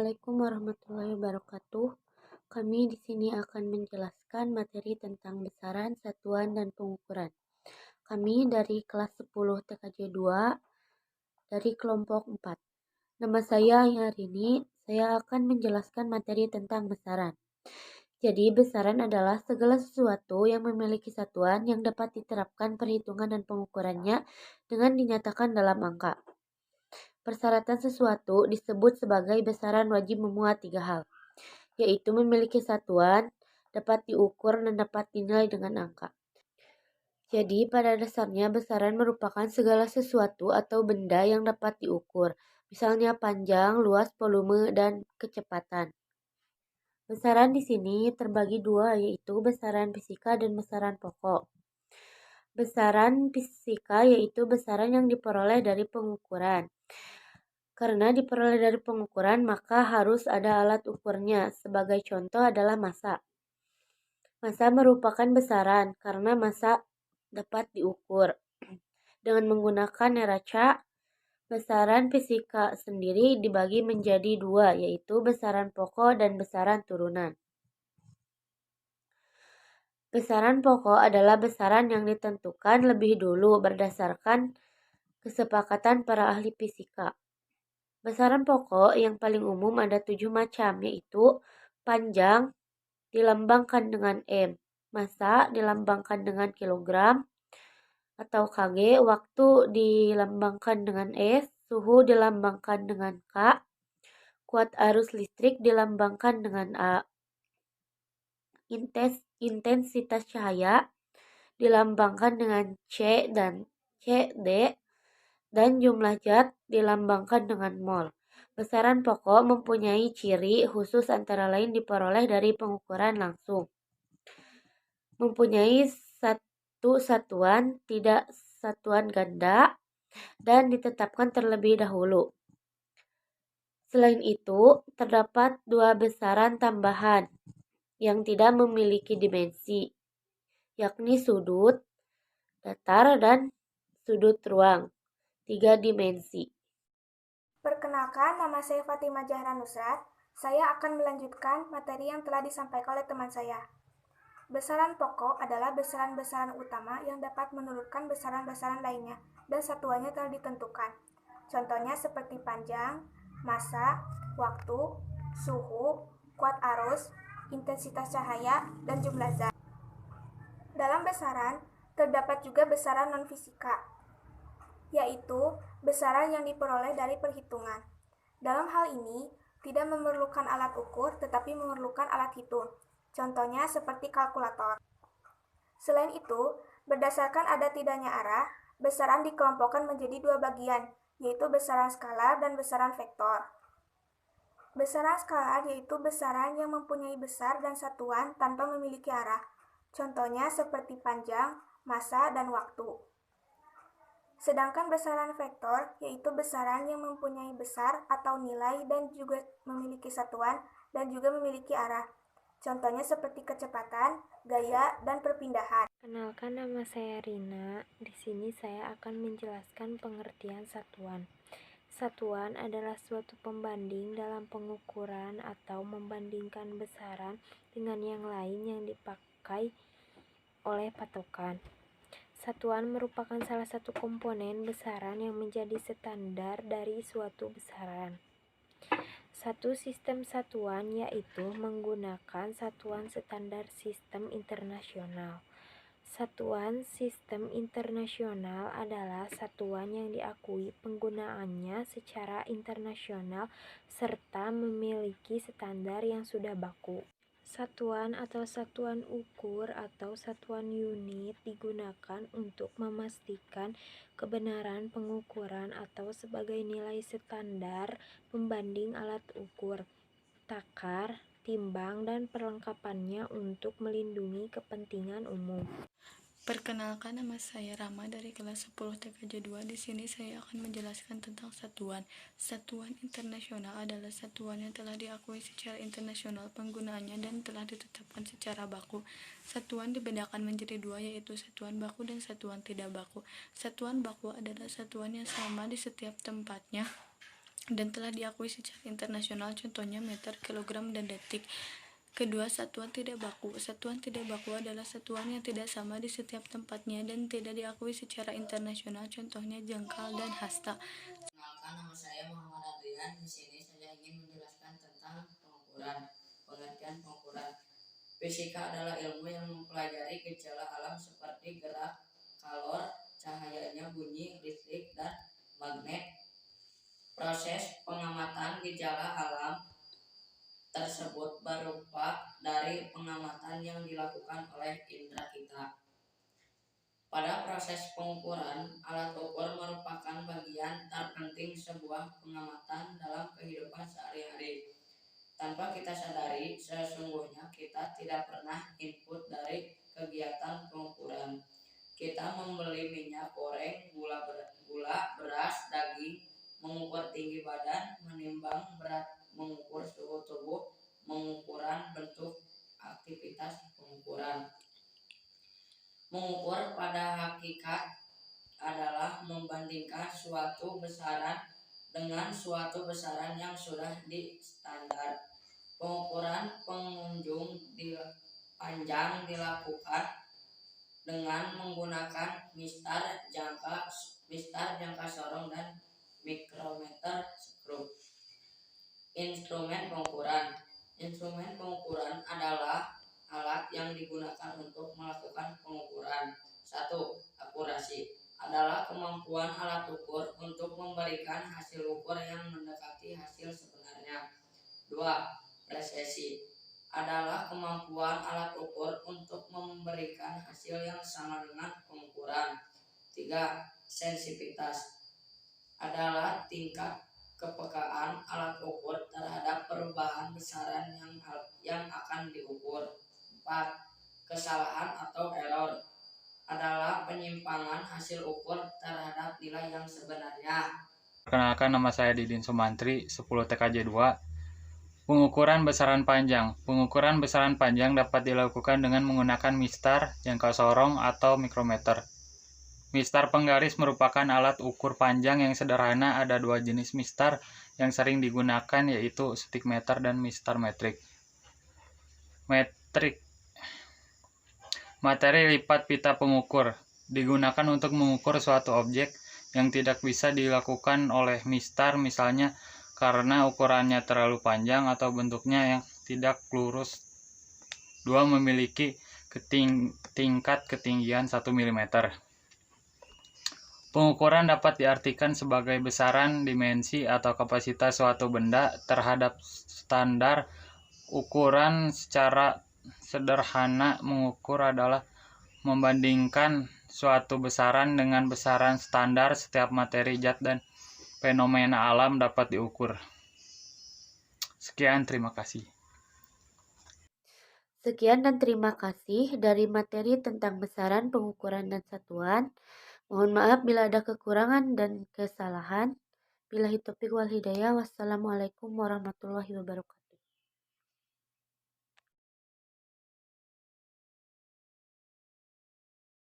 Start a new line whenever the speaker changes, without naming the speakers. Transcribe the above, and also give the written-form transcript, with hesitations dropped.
Assalamualaikum warahmatullahi wabarakatuh. Kami di sini akan menjelaskan materi tentang besaran, satuan, dan pengukuran. Kami dari kelas 10 TKJ 2 dari kelompok 4. Nama saya hari ini, saya akan menjelaskan materi tentang besaran. Jadi, besaran adalah segala sesuatu yang memiliki satuan yang dapat diterapkan perhitungan dan pengukurannya dengan dinyatakan dalam angka. Persyaratan sesuatu disebut sebagai besaran wajib memuat 3 hal, yaitu memiliki satuan, dapat diukur, dan dapat dinilai dengan angka. Jadi, pada dasarnya besaran merupakan segala sesuatu atau benda yang dapat diukur, misalnya panjang, luas, volume, dan kecepatan. Besaran di sini terbagi dua, yaitu besaran fisika dan besaran pokok. Besaran fisika yaitu besaran yang diperoleh dari pengukuran. Karena diperoleh dari pengukuran, maka harus ada alat ukurnya. Sebagai contoh adalah massa. Massa merupakan besaran karena massa dapat diukur. Dengan menggunakan neraca, besaran fisika sendiri dibagi menjadi dua, yaitu besaran pokok dan besaran turunan. Besaran pokok adalah besaran yang ditentukan lebih dulu berdasarkan kesepakatan para ahli fisika. Besaran pokok yang paling umum ada 7 macam, yaitu panjang dilambangkan dengan M, massa dilambangkan dengan kilogram atau kg, waktu dilambangkan dengan S, suhu dilambangkan dengan K, kuat arus listrik dilambangkan dengan A, intensitas cahaya dilambangkan dengan C dan CD, dan jumlah zat dilambangkan dengan mol. Besaran pokok mempunyai ciri khusus antara lain diperoleh dari pengukuran langsung. Mempunyai satu satuan, tidak satuan ganda, dan ditetapkan terlebih dahulu. Selain itu, terdapat dua besaran tambahan yang tidak memiliki dimensi, yakni sudut datar dan sudut ruang, 3 dimensi.
Perkenalkan, nama saya Fatimah Zahra Nusrat. Saya akan melanjutkan materi yang telah disampaikan oleh teman saya. Besaran pokok adalah besaran-besaran utama yang dapat menurunkan besaran-besaran lainnya dan satuannya telah ditentukan. Contohnya seperti panjang, massa, waktu, suhu, kuat arus, intensitas cahaya, dan jumlah zat. Dalam besaran, terdapat juga besaran non-fisika, yaitu besaran yang diperoleh dari perhitungan. Dalam hal ini, tidak memerlukan alat ukur tetapi memerlukan alat hitung. Contohnya seperti kalkulator. Selain itu, berdasarkan ada tidaknya arah, besaran dikelompokkan menjadi dua bagian, yaitu besaran skalar dan besaran vektor. Besaran skalar yaitu besaran yang mempunyai besar dan satuan tanpa memiliki arah. Contohnya seperti panjang, massa, dan waktu. Sedangkan besaran vektor yaitu besaran yang mempunyai besar atau nilai dan juga memiliki satuan dan juga memiliki arah. Contohnya seperti kecepatan, gaya, dan perpindahan.
Kenalkan, nama saya Rina. Di sini saya akan menjelaskan pengertian satuan. Satuan adalah suatu pembanding dalam pengukuran atau membandingkan besaran dengan yang lain yang dipakai oleh patokan. Satuan merupakan salah satu komponen besaran yang menjadi standar dari suatu besaran. Satu sistem satuan yaitu menggunakan satuan standar sistem internasional. Satuan sistem internasional adalah satuan yang diakui penggunaannya secara internasional serta memiliki standar yang sudah baku. Satuan atau satuan ukur atau satuan unit digunakan untuk memastikan kebenaran pengukuran atau sebagai nilai standar pembanding alat ukur, takar, timbang, dan perlengkapannya untuk melindungi kepentingan umum.
Perkenalkan, nama saya Rama dari kelas 10 TKJ 2. Di sini saya akan menjelaskan tentang satuan. Satuan internasional adalah satuan yang telah diakui secara internasional penggunaannya dan telah ditetapkan secara baku. Satuan dibedakan menjadi dua, yaitu satuan baku dan satuan tidak baku. Satuan baku adalah satuan yang sama di setiap tempatnya dan telah diakui secara internasional, contohnya meter, kilogram, dan detik. Kedua, satuan tidak baku. Satuan tidak baku adalah satuan yang tidak sama di setiap tempatnya dan tidak diakui secara internasional, contohnya jengkal dan hasta.
Perkenalkan, nama saya Muhammad Adrian. Di sini saya ingin menjelaskan tentang pengukuran. Pengertian pengukuran. Fisika adalah ilmu yang mempelajari gejala alam seperti gerak, kalor, cahayanya, bunyi, listrik, dan magnet. Proses pengamatan gejala alam tersebut berupa dari pengamatan yang dilakukan oleh indera kita. Pada proses pengukuran, alat ukur merupakan bagian terpenting sebuah pengamatan dalam kehidupan sehari-hari. Tanpa kita sadari, sesungguhnya kita tidak pernah input dari kegiatan pengukuran. Kita membeli minyak goreng, gula, beras, daging, mengukur tinggi badan, menimbang berat, mengukur suhu tubuh, mengukuran bentuk aktivitas pengukuran. Mengukur pada hakikat adalah membandingkan suatu besaran dengan suatu besaran yang sudah di-standar. Pengukuran pengunjung panjang dilakukan dengan menggunakan mistar, jangka sorong, dan mikrometer skrup. Instrumen pengukuran. Instrumen pengukuran adalah alat yang digunakan untuk melakukan pengukuran. 1. Akurasi adalah kemampuan alat ukur untuk memberikan hasil ukur yang mendekati hasil sebenarnya. 2. Presisi adalah kemampuan alat ukur untuk memberikan hasil yang sama dengan pengukuran. 3. Sensitivitas adalah tingkat kepekaan alat ukur terhadap perubahan besaran yang akan diukur. 4. Kesalahan atau error adalah penyimpangan hasil ukur terhadap nilai yang sebenarnya.
Perkenalkan, nama saya Didin Sumantri, 10 TKJ 2. Pengukuran besaran panjang. Pengukuran besaran panjang dapat dilakukan dengan menggunakan mistar, jangka sorong, atau mikrometer. Mistar penggaris merupakan alat ukur panjang yang sederhana. Ada dua jenis mistar yang sering digunakan, yaitu stikmeter dan mistar metrik. Materi lipat pita pengukur digunakan untuk mengukur suatu objek yang tidak bisa dilakukan oleh mistar, misalnya karena ukurannya terlalu panjang atau bentuknya yang tidak lurus. 2. Memiliki tingkat ketinggian 1 mm. Pengukuran dapat diartikan sebagai besaran, dimensi, atau kapasitas suatu benda terhadap standar. Ukuran secara sederhana mengukur adalah membandingkan suatu besaran dengan besaran standar. Setiap materi, zat, dan fenomena alam dapat diukur. Sekian, terima kasih.
Sekian dan terima kasih dari materi tentang besaran, pengukuran, dan satuan. Mohon maaf bila ada kekurangan dan kesalahan. Billahi taufiq wal hidayah. Wassalamualaikum warahmatullahi wabarakatuh.